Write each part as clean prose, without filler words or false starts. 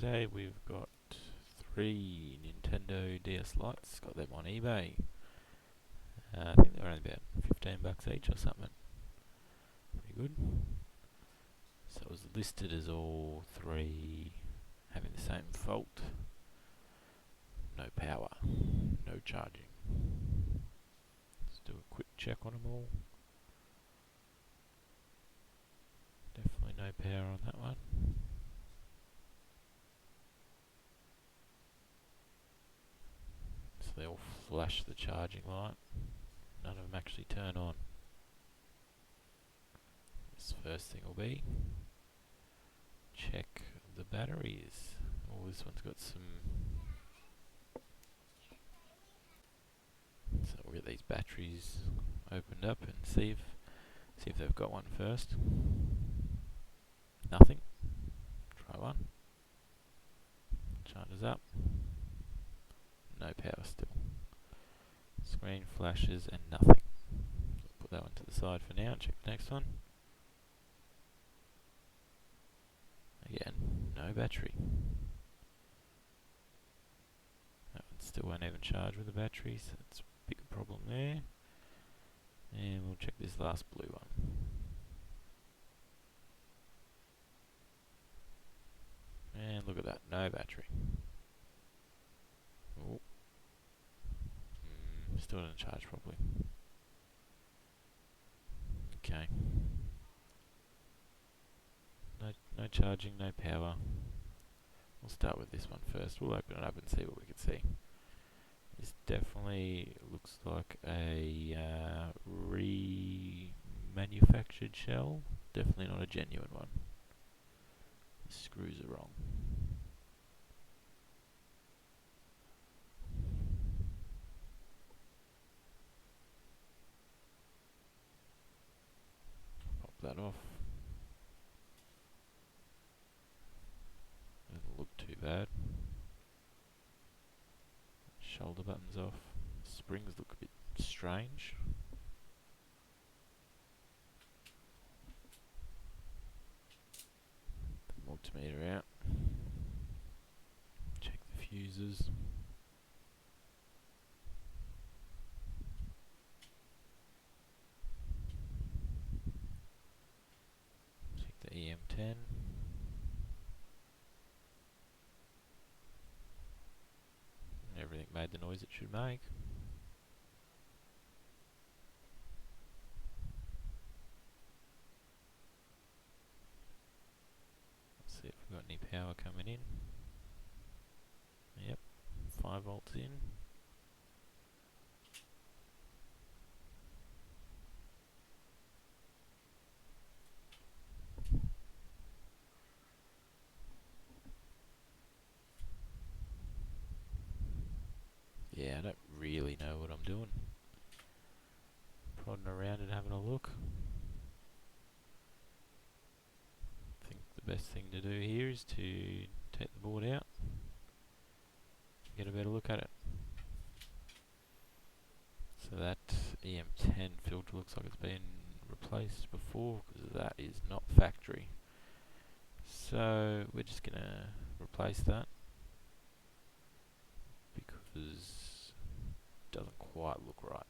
today we've got 3 Nintendo DS Lites, got them on eBay. I think they're only about 15 bucks each or something. Pretty good. So it was listed as all 3 having the same fault. No power, no charging. Let's do a quick check on them all. Definitely no power on that one. So they all flash the charging light. None of them actually turn on. This first thing will be check the batteries. Oh, this one's got some. So we'll get these batteries opened up and see if they've got one first. Nothing. Try one. Charges up. No power still. Screen flashes and nothing. Put that one to the side for now. Check the next one. Again, no battery. That one still won't even charge with the battery, so that's a big problem there. And we'll check this last blue one. And look at that, no battery. Oh. Still doesn't charge properly. Okay. No charging, no power. We'll start with this one first. We'll open it up and see what we can see. This definitely looks like a remanufactured shell. Definitely not a genuine one. The screws are wrong. Pop that off. Doesn't look too bad. Shoulder buttons off. Springs look a bit strange. The multimeter out. Check the fuses. Check the EM10. Everything made the noise it should make. Let's see if we've got any power coming in. Yep, 5 volts in. Yeah, I don't really know what I'm doing. Prodding around and having a look. I think the best thing to do here is to take the board out, get a better look at it. So that EM10 filter looks like it's been replaced before, because that is not factory. So we're just going to replace that, because it doesn't quite look right.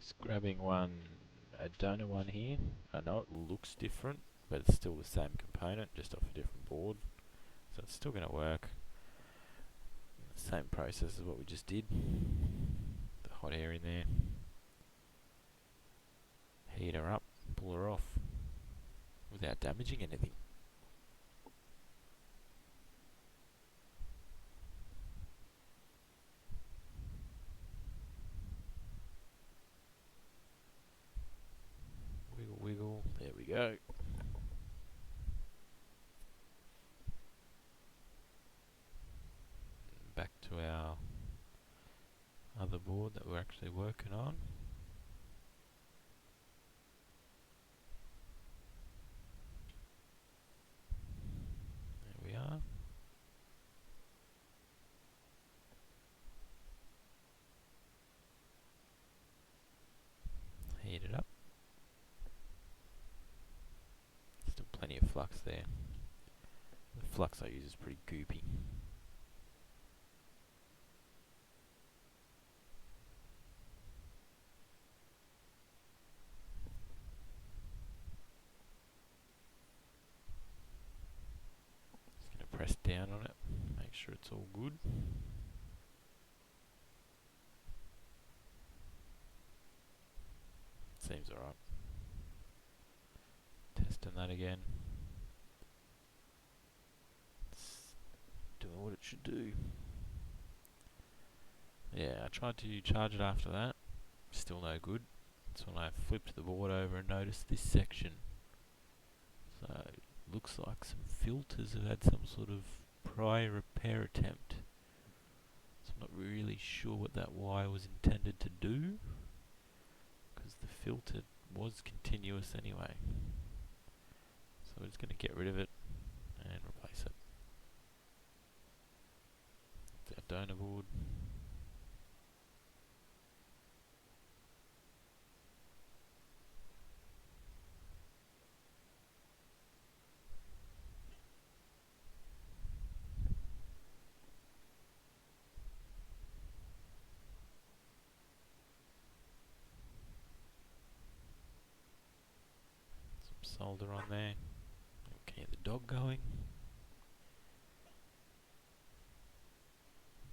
Just grabbing a donor one here. I know it looks different, but it's still the same component, just off a different board. So it's still going to work. Same process as what we just did. The hot air in there. Heat her up, pull her off without damaging anything. Wiggle, wiggle. There we go. Back to our other board that we're actually working on. There we are. Heat it up. Still plenty of flux there. The flux I use is pretty goopy. Just going to press down on it, make sure it's all good. Seems alright. Testing that again. It's doing what it should do. Yeah, I tried to charge it after that. Still no good. That's when I flipped the board over and noticed this section. So, looks like some filters have had some sort of prior repair attempt. So I'm not really sure what that wire was intended to do, because the filter was continuous anyway. So we're just going to get rid of it and replace it. It's our donor board. Some solder on there. Okay, get the dog going.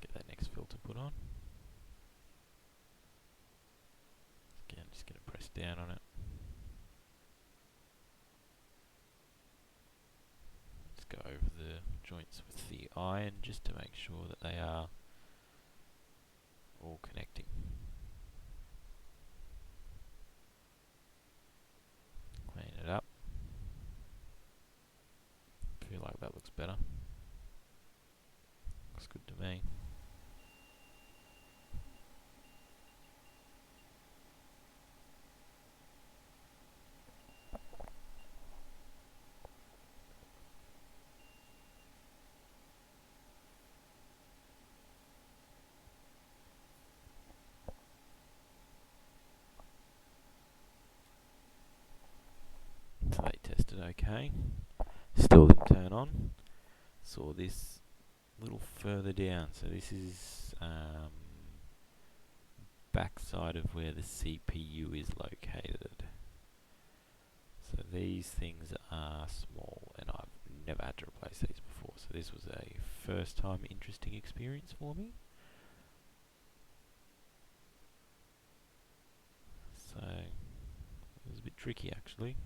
Get that next filter put on. Again, just going to press down on it. Let's go over the joints with the iron just to make sure that they are all connecting. Clean it up. Feel like that looks better. Looks good to me. So they tested okay. Still didn't turn on. Saw this a little further down. So this is backside of where the CPU is located. So these things are small, and I've never had to replace these before. So this was a first time interesting experience for me. So it was a bit tricky actually,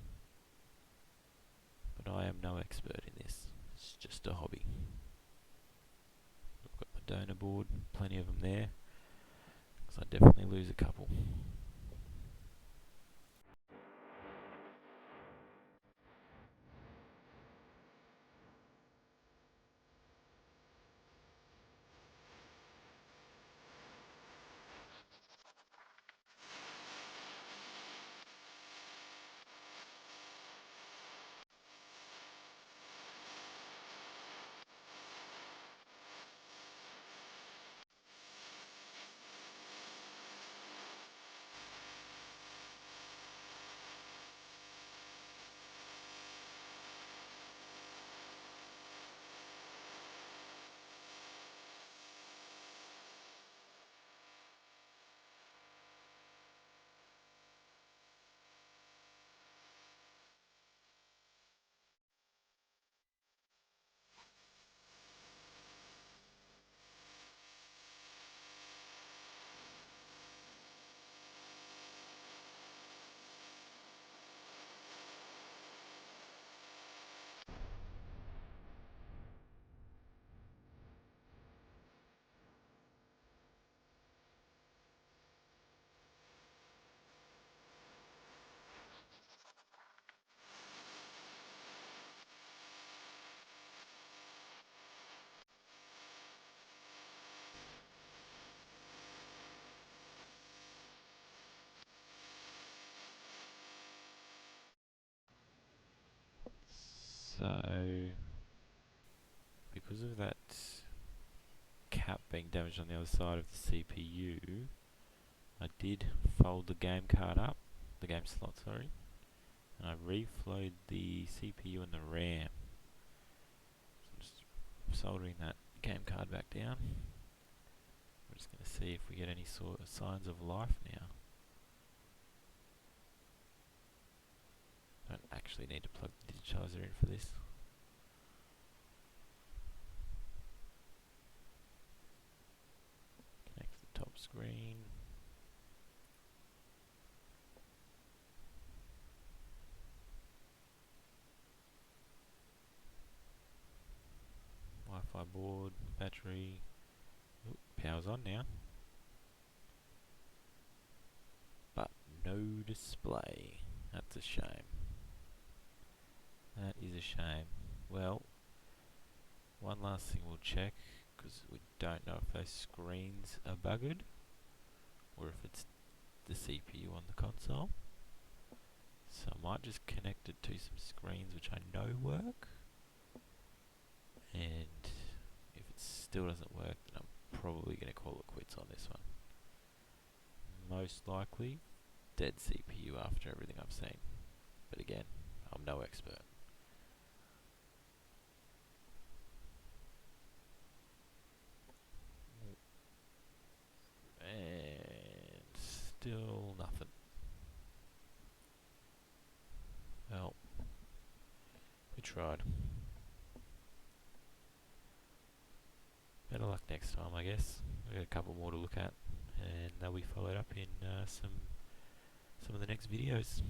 but I am no expert in this. It's just a hobby. I've got my donor board, plenty of them there, because I definitely lose a couple. So, because of that cap being damaged on the other side of the CPU, I did fold the game card up, the game slot, sorry, and I reflowed the CPU and the RAM. So I'm just soldering that game card back down. We're just going to see if we get any sort of signs of life now. Don't actually need to plug the digitizer in for this. Connect to the top screen. Wi-Fi board, battery. Ooh, power's on now. But no display. That's a shame. That is a shame. Well, one last thing we'll check, because we don't know if those screens are buggered or if it's the CPU on the console. So I might just connect it to some screens which I know work, and if it still doesn't work, then I'm probably going to call it quits on this one. Most likely dead CPU after everything I've seen, but again, I'm no expert. And still nothing. Well, we tried. Better luck next time, I guess. We've got a couple more to look at, and they'll be followed up in some of the next videos.